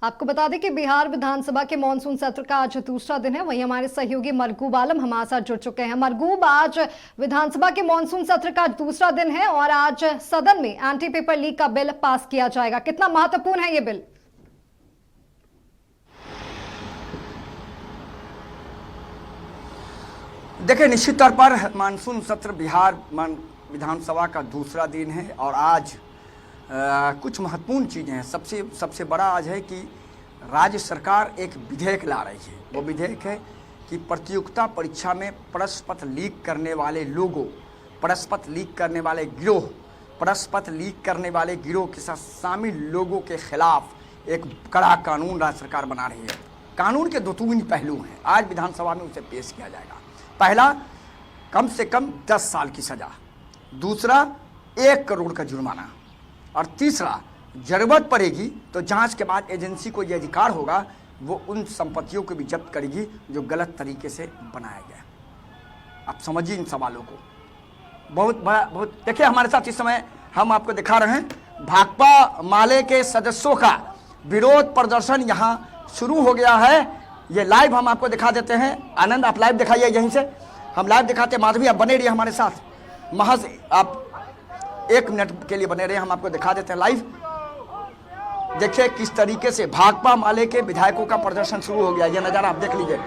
आपको बता दें कि बिहार विधानसभा के मानसून सत्र का आज दूसरा दिन है। वहीं हमारे सहयोगी मरगूब आलम हमारे साथ जुड़ चुके हैं। मरगूब, आज विधानसभा के मानसून सत्र का दूसरा दिन है और आज सदन में एंटी पेपर लीक का बिल पास किया जाएगा। कितना महत्वपूर्ण है ये बिल? देखिए, निश्चित तौर पर मानसून सत्र बिहार विधानसभा का दूसरा दिन है और आज कुछ महत्वपूर्ण चीज़ें हैं। सबसे बड़ा आज है कि राज्य सरकार एक विधेयक ला रही है। वो विधेयक है कि प्रतियोगिता परीक्षा में प्रश्न पत्र लीक करने वाले लोगों, प्रश्न पत्र लीक करने वाले गिरोह, प्रश्न पत्र लीक करने वाले गिरोह के साथ शामिल लोगों के खिलाफ एक कड़ा कानून राज्य सरकार बना रही है। कानून के दो तीन पहलू हैं, आज विधानसभा में उसे पेश किया जाएगा। पहला, कम से कम 10 साल की सजा। दूसरा, 1 करोड़ का जुर्माना। और तीसरा, जरूरत पड़ेगी तो जांच के बाद एजेंसी को यह अधिकार होगा वो उन संपत्तियों को भी जब्त करेगी जो गलत तरीके से बनाया गया। आप समझिए इन सवालों को। बहुत देखिए, हमारे साथ इस समय हम आपको दिखा रहे हैं भाकपा माले के सदस्यों का विरोध प्रदर्शन यहाँ शुरू हो गया है। ये लाइव हम आपको दिखा देते हैं। आनंद, आप लाइव दिखाइए, यहीं से हम लाइव दिखाते हैं। माधवी, आप बने रहिए हमारे साथ, महज आप 1 मिनट के लिए बने रहे, हम आपको दिखा देते हैं लाइव। देखिए किस तरीके से भाकपा माले के विधायकों का प्रदर्शन शुरू हो गया। यह नज़ारा आप देख लीजिए,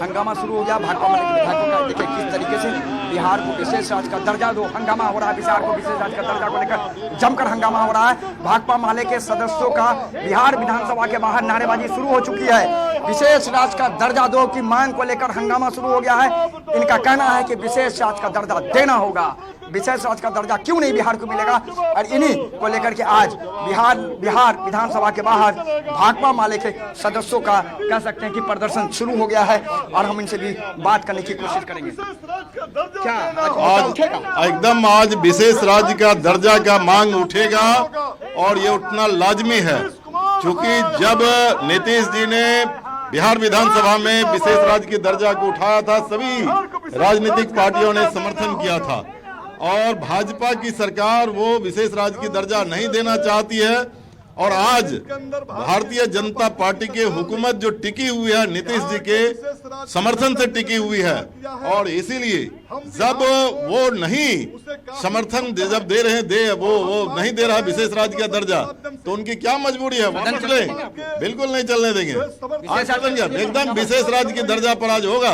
हंगामा शुरू हो गया भाकपा माले के विधायकों का। देखिए किस तरीके से बिहार को विशेष राज्य का दर्जा दो, हंगामा हो रहा है। बिहार को विशेष राज्य का दर्जा को लेकर जमकर हंगामा हो रहा है। भाकपा माले के सदस्यों का बिहार विधानसभा के बाहर नारेबाजी शुरू हो चुकी है। विशेष राज्य का दर्जा दो की मांग को लेकर हंगामा शुरू हो गया है। इनका कहना है कि विशेष राज्य का दर्जा देना होगा। विशेष राज्य का दर्जा क्यों नहीं बिहार को मिलेगा, और इन्हीं को लेकर के आज बिहार विधानसभा के बाहर भाकपा माले के सदस्यों का कह सकते हैं कि प्रदर्शन शुरू हो गया है और हम इनसे भी बात करने की कोशिश करेंगे। क्या आज उठेगा? एकदम आज विशेष राज्य का दर्जा का मांग उठेगा और ये उठना लाजमी है, क्योंकि जब नीतीश जी ने बिहार विधानसभा में विशेष राज्य के दर्जा को उठाया था, सभी राजनीतिक पार्टियों ने समर्थन किया था और भाजपा की सरकार वो विशेष राज्य की दर्जा नहीं देना चाहती है। और आज भारतीय जनता पार्टी की हुकूमत जो टिकी हुई है नीतीश जी के समर्थन से टिकी हुई है, और इसीलिए जब वो नहीं समर्थन जब दे रहे हैं वो नहीं दे रहा विशेष राज्य का दर्जा, तो उनकी क्या मजबूरी है? वापस ले, बिल्कुल नहीं चलने देंगे। आज एकदम विशेष राज्य के दर्जा पर आज होगा,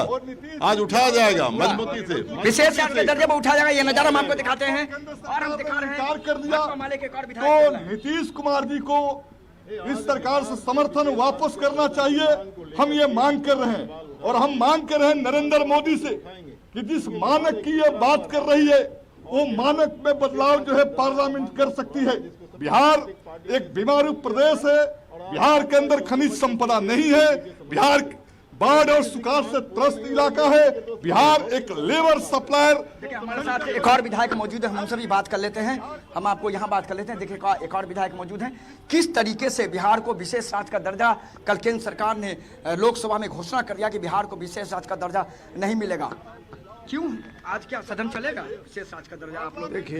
आज उठाया जाएगा मजबूती से, विशेष राज्य के दर्जे पर उठाया जाएगा। ये नजारा हम आपको दिखाते हैं और हम दिखा रहे हैं कर दिया तो नीतीश कुमार जी को इस सरकार से समर्थन वापस करना चाहिए। हम ये मांग कर रहे हैं और हम मांग कर रहे हैं नरेंद्र मोदी से कि जिस मानक की ये बात कर रही है वो मानक में बदलाव जो है पार्लियामेंट कर सकती है। बिहार एक बीमारू प्रदेश है, बिहार के अंदर खनिज संपदा नहीं है, बिहार बाढ़ और सुखाड़ से त्रस्त इलाका है, बिहार एक लेबर सप्लायर। देखिए हमारे साथ एक और विधायक मौजूद है, हम उनसे भी बात कर लेते हैं। हम आपको यहाँ बात कर लेते हैं। देखिए एक और विधायक मौजूद हैं। किस तरीके से बिहार को विशेष राज्य का दर्जा, कल केंद्र सरकार ने लोकसभा में घोषणा कर दिया कि बिहार को विशेष राज्य का दर्जा नहीं मिलेगा, क्यों आज क्या सदन चलेगा विशेष राज्य का दर्जा? आप लोग देखिए,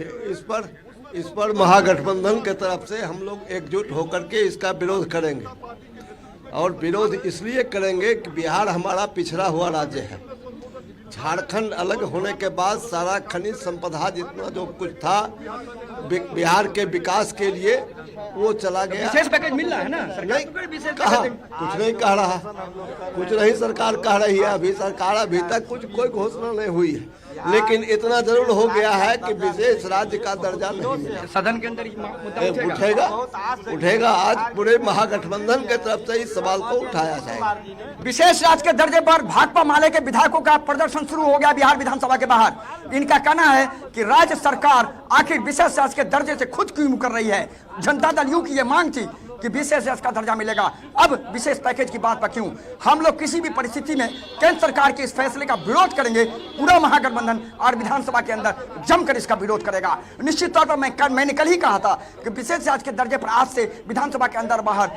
इस पर महागठबंधन के तरफ से हम लोग एकजुट होकर के इसका विरोध करेंगे और विरोध इसलिए करेंगे कि बिहार हमारा पिछड़ा हुआ राज्य है। झारखंड अलग होने के बाद सारा खनिज संपदा जितना जो कुछ था बिहार के विकास के लिए वो चला गया। विशेष पैकेज मिल रहा है ना सरकार? कुछ नहीं कह रहा, कुछ नहीं सरकार कह रही है। अभी सरकार अभी तक कोई घोषणा नहीं हुई है, लेकिन इतना जरूर हो गया है कि विशेष राज्य का दर्जा नहीं। सदन के अंदर उठेगा। आज पूरे महागठबंधन के तरफ से इस सवाल को उठाया जाएगा। विशेष राज्य के दर्जे पर भाकपा माले के विधायकों का प्रदर्शन शुरू हो गया बिहार विधानसभा के बाहर। इनका कहना है कि राज्य सरकार आखिर विशेष राज्य के दर्जे से खुद क्यों मुकर रही है। जनता दल यू की यह मांग थी कि विशेष राज्य का दर्जा मिलेगा, अब विशेष पैकेज की बात पर क्यों? हम लोग किसी भी परिस्थिति में केंद्र सरकार के इस फैसले का विरोध करेंगे। पूरा महागठबंधन और विधानसभा के अंदर जमकर इसका विरोध करेगा। निश्चित तौर पर मैंने कल ही कहा था कि विशेष राज्य के दर्जे पर आज से विधानसभा के अंदर बाहर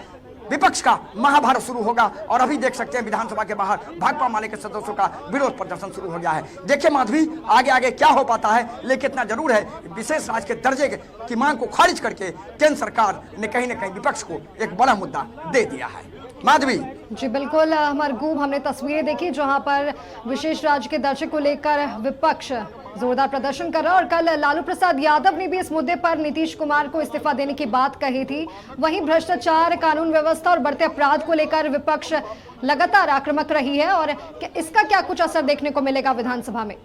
विपक्ष का महाभारत शुरू होगा। और अभी देख सकते हैं विधानसभा के बाहर भाकपा माले के सदस्यों का विरोध प्रदर्शन शुरू हो गया है। देखिए माधवी, आगे आगे क्या हो पाता है, लेकिन इतना जरूर है विशेष राज्य के दर्जे की मांग को खारिज करके केंद्र सरकार ने कहीं न कहीं विपक्ष को एक बड़ा मुद्दा दे दिया है। माधवी जी बिल्कुल मरगूब, हमने तस्वीरें देखी जहां पर विशेष राज्य के दर्जे को लेकर विपक्ष जोरदार प्रदर्शन कर रहा और कल लालू प्रसाद यादव ने भी इस मुद्दे पर नीतीश कुमार को इस्तीफा देने की बात कही थी। वहीं भ्रष्टाचार, कानून व्यवस्था और बढ़ते अपराध को लेकर विपक्ष लगातार आक्रामक रही है और इसका क्या कुछ असर देखने को मिलेगा विधानसभा में?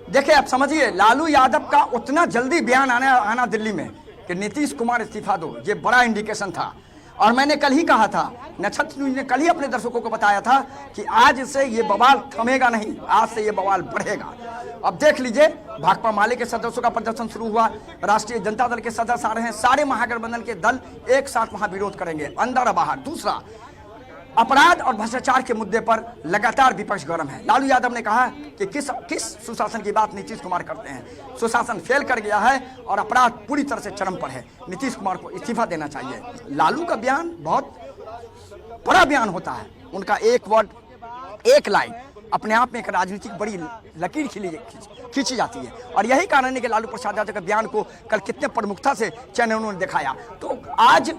देखिए, आप समझिए, लालू यादव का उतना जल्दी बयान आना दिल्ली में कि नीतीश कुमार इस्तीफा दो, ये बड़ा इंडिकेशन था। और मैंने कल ही कहा था, नक्षत्र न्यूज ने कल ही अपने दर्शकों को बताया था कि आज से ये बवाल थमेगा नहीं, आज से ये बवाल बढ़ेगा। अब देख लीजिए, भाकपा माले के सदस्यों का प्रदर्शन शुरू हुआ, राष्ट्रीय जनता दल के सदस्य आ रहे हैं, सारे महागठबंधन के दल एक साथ वहां विरोध करेंगे, अंदर और बाहर। दूसरा, अपराध और भ्रष्टाचार के मुद्दे पर लगातार विपक्ष गर्म है। लालू यादव ने कहा कि किस सुशासन की बात नीतीश कुमार करते हैं, सुशासन फेल कर गया है और अपराध पूरी तरह से चरम पर है, नीतीश कुमार को इस्तीफा देना चाहिए। लालू का बयान बहुत बड़ा बयान होता है, उनका एक वर्ड, एक लाइन अपने आप में एक राजनीतिक बड़ी लकीर खींची जाती है। और यही कारण है कि लालू प्रसाद यादव के बयान को कल कितने प्रमुखता से चैनलों ने दिखाया। तो आज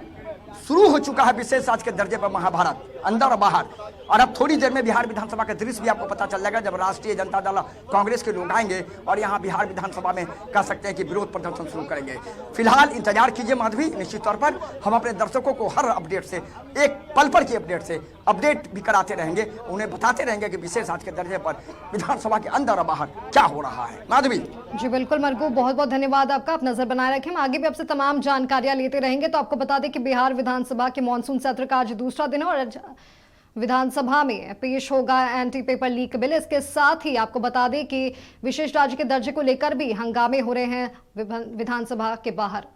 शुरू हो चुका है विशेष राज्य के दर्जे पर महाभारत, अंदर और बाहर। और अब थोड़ी देर में बिहार विधानसभा का दृश्य भी आपको पता चल जाएगा, जब राष्ट्रीय जनता दल कांग्रेस के लोग आएंगे और यहां बिहार विधानसभा में कह सकते हैं कि विरोध प्रदर्शन शुरू करेंगे। फिलहाल इंतजार कीजिए माधवी, निश्चित तौर पर हम अपने दर्शकों को हर अपडेट से, एक पल पर की अपडेट से अपडेट भी कराते रहेंगे, उन्हें बताते रहेंगे कि विशेष राज्य के दर्जे पर विधानसभा के अंदर और बाहर क्या हो रहा है। माधवी जी बिल्कुल मरगूब, बहुत बहुत धन्यवाद आपका, आप नजर बनाए रखें, हम आगे भी आपसे तमाम जानकारियां लेते रहेंगे। तो आपको बता दें कि बिहार विधानसभा के मानसून सत्र का आज दूसरा दिन है और विधानसभा में पेश होगा एंटी पेपर लीक बिल। इसके साथ ही आपको बता दें कि विशेष राज्य के दर्जे को लेकर भी हंगामे हो रहे हैं विधानसभा के बाहर।